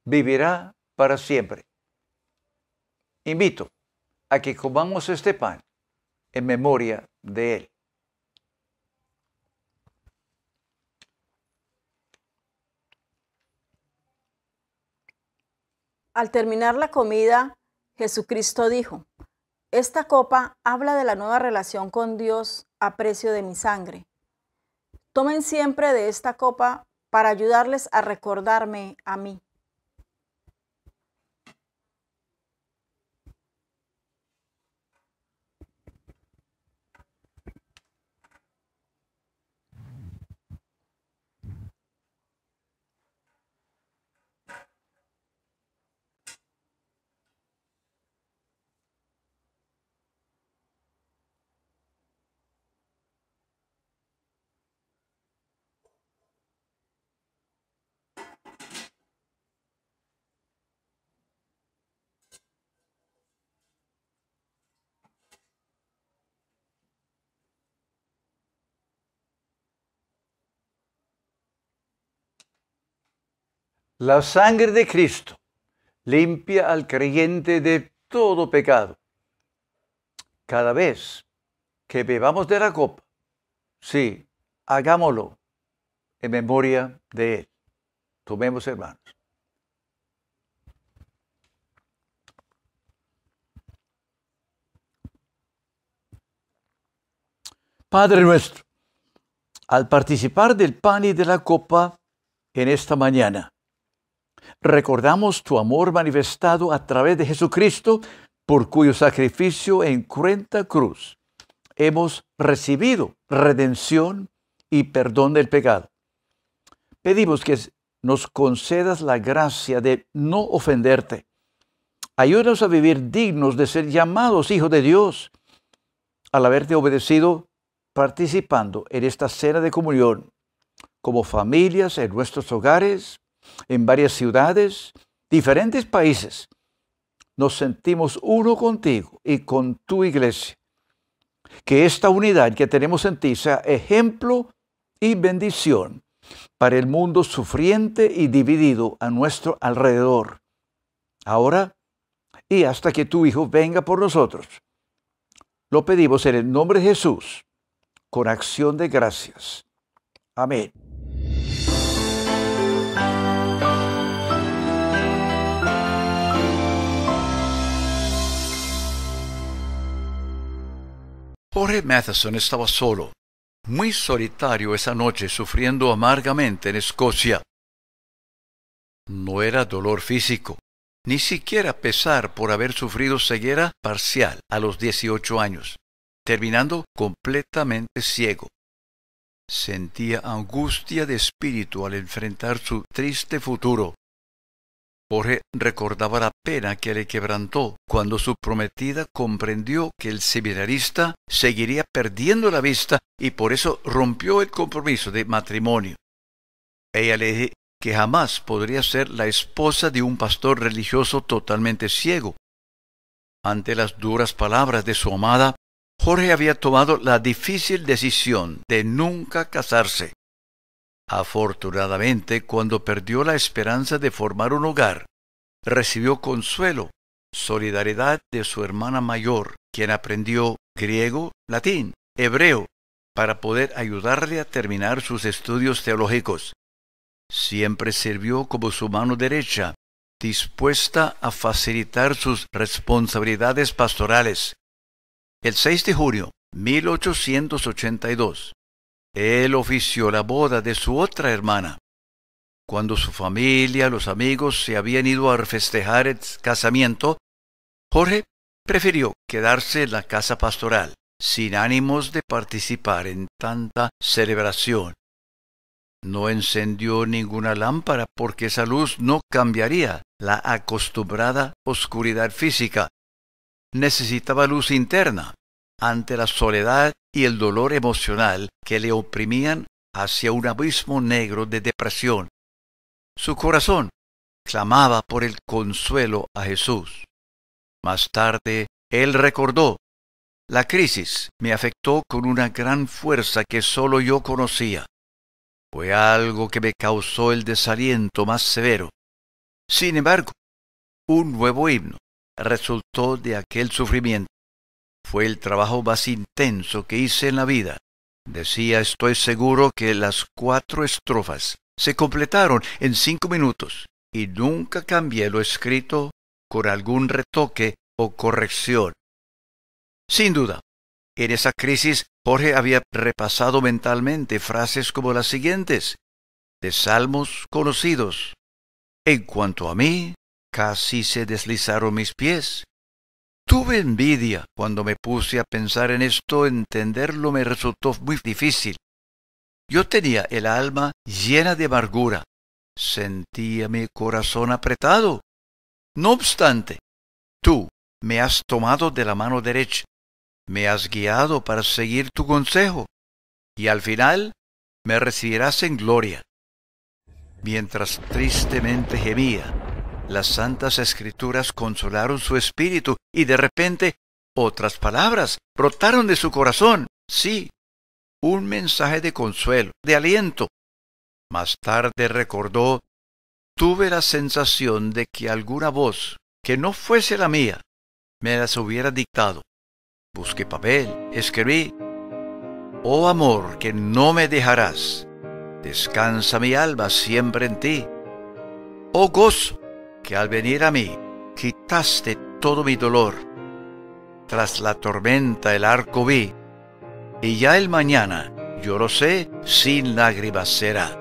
vivirá para siempre. Invito a que comamos este pan en memoria de Él. Al terminar la comida, Jesucristo dijo: esta copa habla de la nueva relación con Dios a precio de mi sangre. Tomen siempre de esta copa para ayudarles a recordarme a mí. La sangre de Cristo limpia al creyente de todo pecado. Cada vez que bebamos de la copa, sí, hagámoslo en memoria de Él. Tomemos, hermanos. Padre nuestro, al participar del pan y de la copa en esta mañana, recordamos tu amor manifestado a través de Jesucristo, por cuyo sacrificio en cruenta cruz hemos recibido redención y perdón del pecado. Pedimos que nos concedas la gracia de no ofenderte. Ayúdanos a vivir dignos de ser llamados hijos de Dios, al haberte obedecido participando en esta cena de comunión, como familias en nuestros hogares, en varias ciudades, diferentes países. Nos sentimos uno contigo y con tu iglesia. Que esta unidad que tenemos en ti sea ejemplo y bendición para el mundo sufriente y dividido a nuestro alrededor. Ahora y hasta que tu Hijo venga por nosotros. Lo pedimos en el nombre de Jesús, con acción de gracias. Amén. Jorge Matheson estaba solo, muy solitario esa noche, sufriendo amargamente en Escocia. No era dolor físico, ni siquiera pesar por haber sufrido ceguera parcial a los 18 años, terminando completamente ciego. Sentía angustia de espíritu al enfrentar su triste futuro. Jorge recordaba la pena que le quebrantó cuando su prometida comprendió que el seminarista seguiría perdiendo la vista y por eso rompió el compromiso de matrimonio. Ella le dijo que jamás podría ser la esposa de un pastor religioso totalmente ciego. Ante las duras palabras de su amada, Jorge había tomado la difícil decisión de nunca casarse. Afortunadamente, cuando perdió la esperanza de formar un hogar, recibió consuelo, solidaridad de su hermana mayor, quien aprendió griego, latín, hebreo, para poder ayudarle a terminar sus estudios teológicos. Siempre sirvió como su mano derecha, dispuesta a facilitar sus responsabilidades pastorales. El 6 de junio de 1882, él ofició la boda de su otra hermana. Cuando su familia, los amigos se habían ido a festejar el casamiento, Jorge prefirió quedarse en la casa pastoral, sin ánimos de participar en tanta celebración. No encendió ninguna lámpara porque esa luz no cambiaría la acostumbrada oscuridad física. Necesitaba luz interna ante la soledad y el dolor emocional que le oprimían hacia un abismo negro de depresión. Su corazón clamaba por el consuelo a Jesús. Más tarde, él recordó: la crisis me afectó con una gran fuerza que solo yo conocía. Fue algo que me causó el desaliento más severo. Sin embargo, un nuevo himno resultó de aquel sufrimiento. Fue el trabajo más intenso que hice en la vida. Decía: estoy seguro que las 4 estrofas se completaron en 5 minutos y nunca cambié lo escrito con algún retoque o corrección. Sin duda, en esa crisis Jorge había repasado mentalmente frases como las siguientes, de salmos conocidos. En cuanto a mí, casi se deslizaron mis pies. Tuve envidia cuando me puse a pensar en esto, entenderlo me resultó muy difícil. Yo tenía el alma llena de amargura, sentía mi corazón apretado. No obstante, tú me has tomado de la mano derecha, me has guiado para seguir tu consejo, y al final me recibirás en gloria. Mientras tristemente gemía, las santas escrituras consolaron su espíritu, y de repente otras palabras brotaron de su corazón. Sí, un mensaje de consuelo, de aliento. Más tarde recordó: tuve la sensación de que alguna voz, que no fuese la mía, me las hubiera dictado. Busqué papel, escribí: oh amor, que no me dejarás, descansa mi alma siempre en ti. Oh gozo, que al venir a mí, quitaste todo mi dolor. Tras la tormenta el arco vi, y ya el mañana, yo lo sé, sin lágrimas será.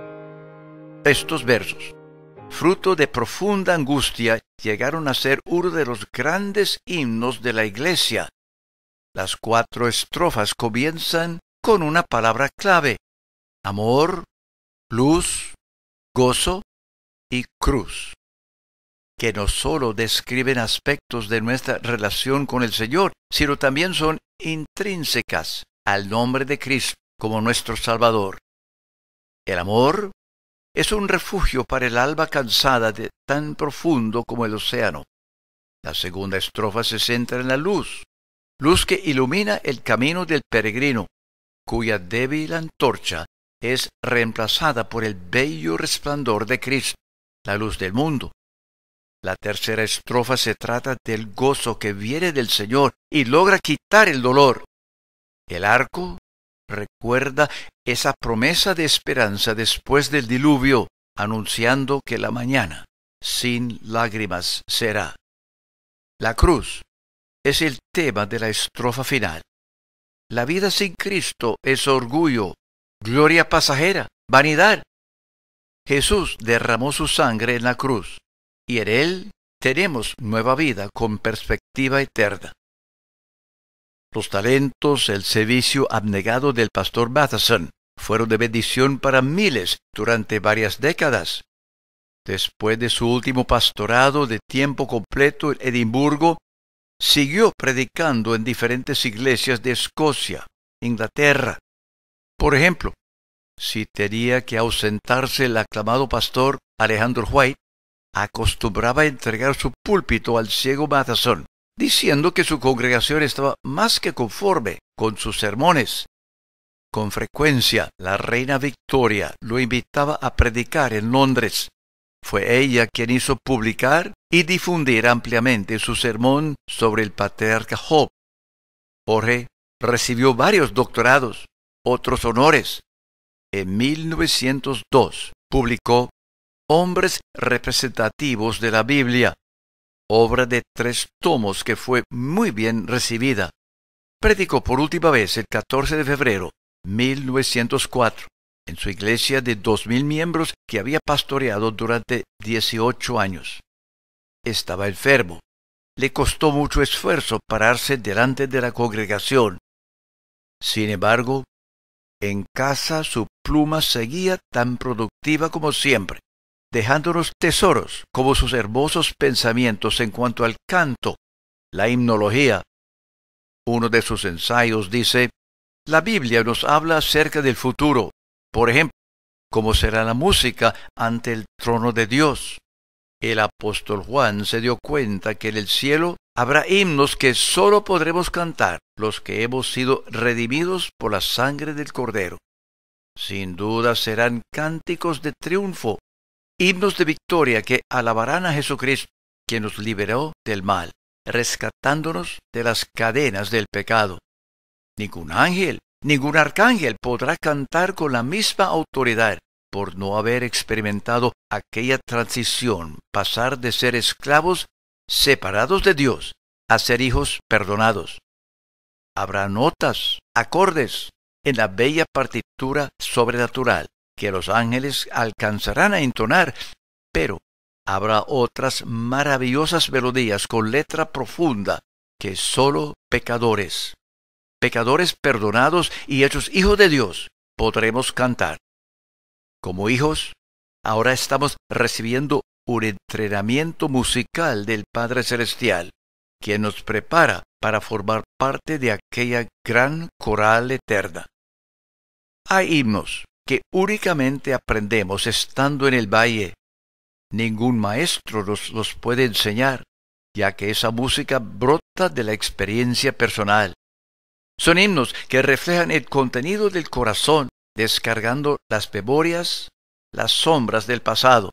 Estos versos, fruto de profunda angustia, llegaron a ser uno de los grandes himnos de la Iglesia. Las 4 estrofas comienzan con una palabra clave: amor, luz, gozo y cruz, que no solo describen aspectos de nuestra relación con el Señor, sino también son intrínsecas al nombre de Cristo como nuestro Salvador. El amor es un refugio para el alma cansada de tan profundo como el océano. La segunda estrofa se centra en la luz, luz que ilumina el camino del peregrino, cuya débil antorcha es reemplazada por el bello resplandor de Cristo, la luz del mundo. La tercera estrofa se trata del gozo que viene del Señor y logra quitar el dolor. El arco recuerda esa promesa de esperanza después del diluvio, anunciando que la mañana sin lágrimas será. La cruz es el tema de la estrofa final. La vida sin Cristo es orgullo, gloria pasajera, vanidad. Jesús derramó su sangre en la cruz, y en Él tenemos nueva vida con perspectiva eterna. Los talentos, el servicio abnegado del pastor Matheson fueron de bendición para miles durante varias décadas. Después de su último pastorado de tiempo completo en Edimburgo, siguió predicando en diferentes iglesias de Escocia, Inglaterra. Por ejemplo, si tenía que ausentarse el aclamado pastor Alejandro White, acostumbraba a entregar su púlpito al ciego Matheson, diciendo que su congregación estaba más que conforme con sus sermones. Con frecuencia, la reina Victoria lo invitaba a predicar en Londres. Fue ella quien hizo publicar y difundir ampliamente su sermón sobre el patriarca Job. Jorge recibió varios doctorados, otros honores. En 1902 publicó Hombres representativos de la Biblia, obra de 3 tomos que fue muy bien recibida. Predicó por última vez el 14 de febrero de 1904 en su iglesia de 2.000 miembros que había pastoreado durante 18 años. Estaba enfermo. Le costó mucho esfuerzo pararse delante de la congregación. Sin embargo, en casa su pluma seguía tan productiva como siempre, dejándonos tesoros como sus hermosos pensamientos en cuanto al canto, la himnología. Uno de sus ensayos dice: la Biblia nos habla acerca del futuro, por ejemplo, cómo será la música ante el trono de Dios. El apóstol Juan se dio cuenta que en el cielo habrá himnos que sólo podremos cantar los que hemos sido redimidos por la sangre del Cordero. Sin duda serán cánticos de triunfo, himnos de victoria que alabarán a Jesucristo, quien nos liberó del mal, rescatándonos de las cadenas del pecado. Ningún ángel, ningún arcángel podrá cantar con la misma autoridad por no haber experimentado aquella transición, pasar de ser esclavos separados de Dios a ser hijos perdonados. Habrá notas, acordes en la bella partitura sobrenatural que los ángeles alcanzarán a entonar, pero habrá otras maravillosas melodías con letra profunda que sólo pecadores perdonados y hechos hijos de Dios, podremos cantar. Como hijos, ahora estamos recibiendo un entrenamiento musical del Padre Celestial, quien nos prepara para formar parte de aquella gran coral eterna. Hay himnos que únicamente aprendemos estando en el valle. Ningún maestro nos los puede enseñar, ya que esa música brota de la experiencia personal. Son himnos que reflejan el contenido del corazón, descargando las memorias, las sombras del pasado,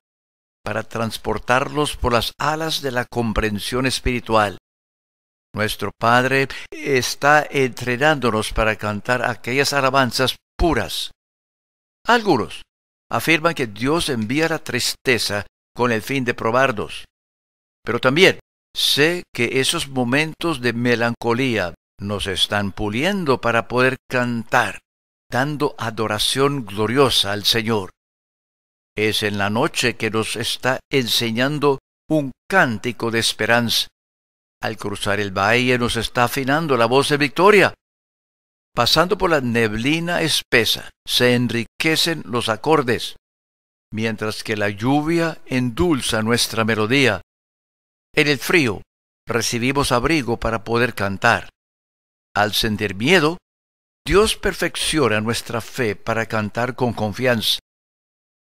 para transportarlos por las alas de la comprensión espiritual. Nuestro Padre está entrenándonos para cantar aquellas alabanzas puras. Algunos afirman que Dios envía la tristeza con el fin de probarnos, pero también sé que esos momentos de melancolía nos están puliendo para poder cantar, dando adoración gloriosa al Señor. Es en la noche que nos está enseñando un cántico de esperanza. Al cruzar el valle nos está afinando la voz de victoria. Pasando por la neblina espesa, se enriquecen los acordes, mientras que la lluvia endulza nuestra melodía. En el frío recibimos abrigo para poder cantar. Al sentir miedo, Dios perfecciona nuestra fe para cantar con confianza.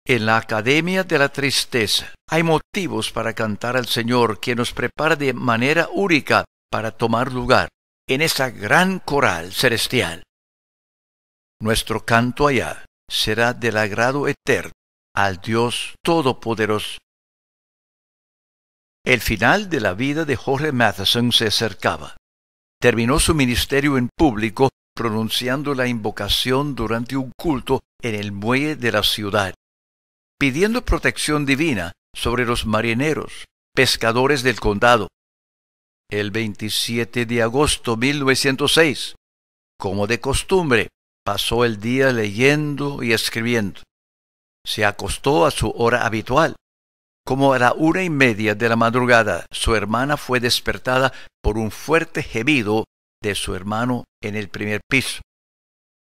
En la Academia de la Tristeza hay motivos para cantar al Señor, quien nos prepara de manera única para tomar lugar en esa gran coral celestial. Nuestro canto allá será del agrado eterno al Dios Todopoderoso. El final de la vida de Jorge Matheson se acercaba. Terminó su ministerio en público pronunciando la invocación durante un culto en el muelle de la ciudad, pidiendo protección divina sobre los marineros, pescadores del condado. El 27 de agosto de 1906, como de costumbre, pasó el día leyendo y escribiendo. Se acostó a su hora habitual. Como a la 1:30 de la madrugada, su hermana fue despertada por un fuerte gemido de su hermano en el primer piso.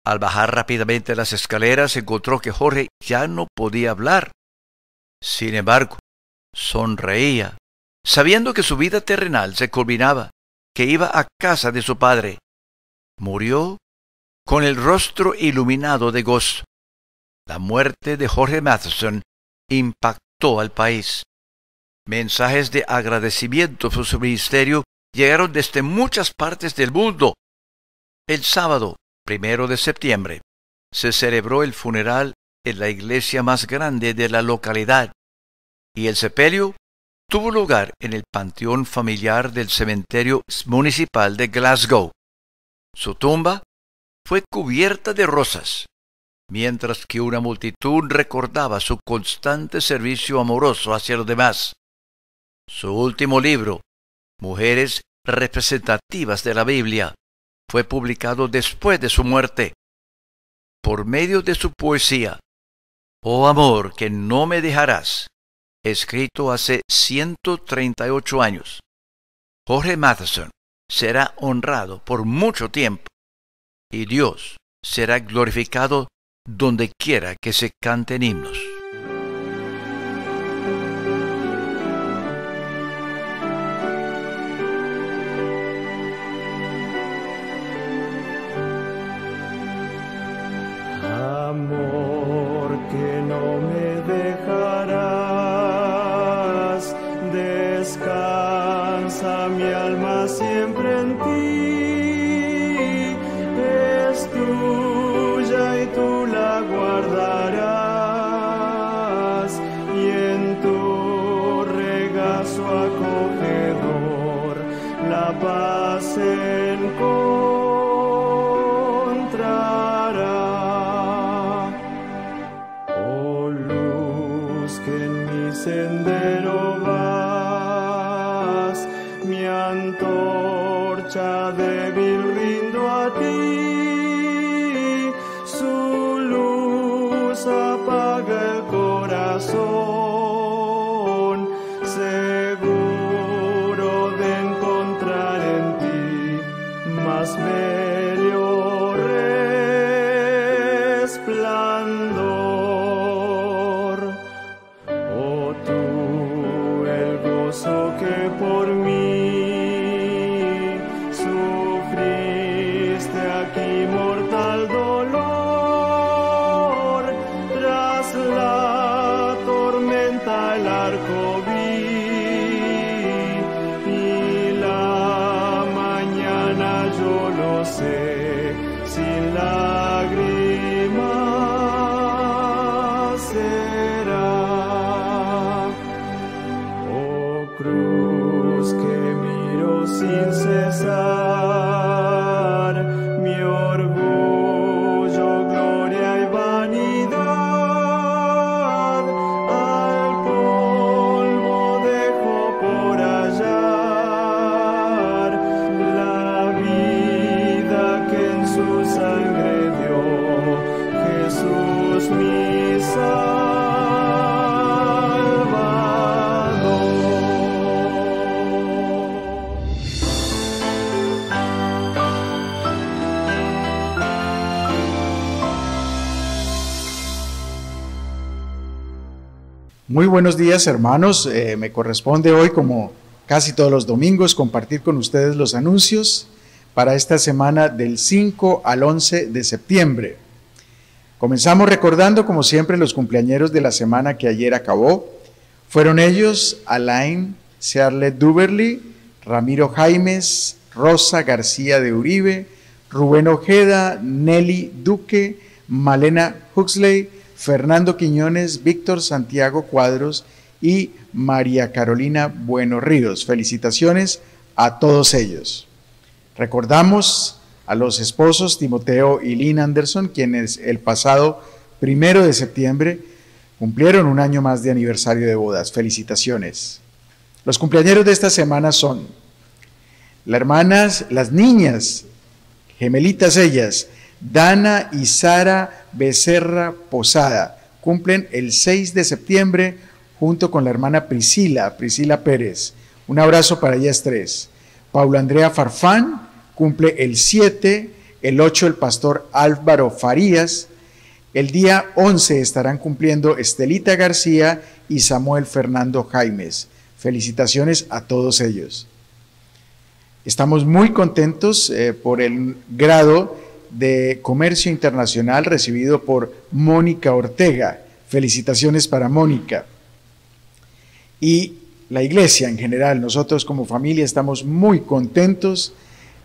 Al bajar rápidamente las escaleras, encontró que Jorge ya no podía hablar. Sin embargo, sonreía, sabiendo que su vida terrenal se culminaba, que iba a casa de su padre. Murió con el rostro iluminado de gozo. La muerte de Jorge Matheson impactó al país. Mensajes de agradecimiento por su ministerio llegaron desde muchas partes del mundo. El sábado 1 de septiembre se celebró el funeral en la iglesia más grande de la localidad, y el sepelio tuvo lugar en el panteón familiar del cementerio municipal de Glasgow. Su tumba fue cubierta de rosas, mientras que una multitud recordaba su constante servicio amoroso hacia los demás. Su último libro, Mujeres representativas de la Biblia, fue publicado después de su muerte. Por medio de su poesía, Oh amor que no me dejarás, escrito hace 138 años, Jorge Matheson será honrado por mucho tiempo, y Dios será glorificado donde quiera que se canten himnos. Amor que no me dejarás, descansa mi alma siempre en ti, es tuya y tú la guardarás, y en tu regazo acogedor la paz encontrarás. Sendero vas, mi antorcha débil rindo a ti, su luz apaga el corazón, seguro de encontrar en ti más bello resplandor. Que por mí sufriste aquí mortal dolor, tras la tormenta el arco vi, y la mañana yo lo sé, sin lágrimas será. Cruz que miro sin cesar, mi orgullo, gloria y vanidad, al polvo dejo por hallar la vida que en su sangre dio Jesús mi Muy buenos días, hermanos. Me corresponde hoy, como casi todos los domingos, compartir con ustedes los anuncios para esta semana del 5 al 11 de septiembre. Comenzamos recordando, como siempre, los cumpleañeros de la semana que ayer acabó. Fueron ellos: Alain Charlotte Duberly, Ramiro Jaimes, Rosa García de Uribe, Rubén Ojeda, Nelly Duque, Malena Huxley, Fernando Quiñones, Víctor Santiago Cuadros y María Carolina Bueno Ríos. Felicitaciones a todos ellos. Recordamos a los esposos Timoteo y Lynn Anderson, quienes el pasado 1 de septiembre cumplieron un año más de aniversario de bodas. Felicitaciones. Los cumpleañeros de esta semana son las niñas, gemelitas ellas, Dana y Sara Becerra Posada, cumplen el 6 de septiembre junto con la hermana Priscila Pérez. Un abrazo para ellas tres. Paula Andrea Farfán cumple el 7, el 8 el pastor Álvaro Farías. El día 11 estarán cumpliendo Estelita García y Samuel Fernando Jaimes. Felicitaciones a todos ellos. Estamos muy contentos por el grado de Comercio Internacional recibido por Mónica Ortega. Felicitaciones para Mónica. Y la iglesia en general, nosotros como familia estamos muy contentos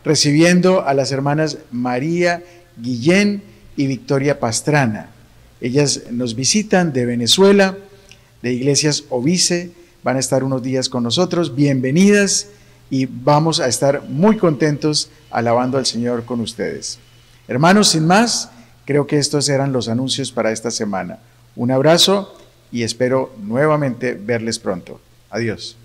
recibiendo a las hermanas María Guillén y Victoria Pastrana. Ellas nos visitan de Venezuela, de Iglesias Obice, van a estar unos días con nosotros. Bienvenidas y vamos a estar muy contentos alabando al Señor con ustedes. Hermanos, sin más, creo que estos eran los anuncios para esta semana. Un abrazo y espero nuevamente verles pronto. Adiós.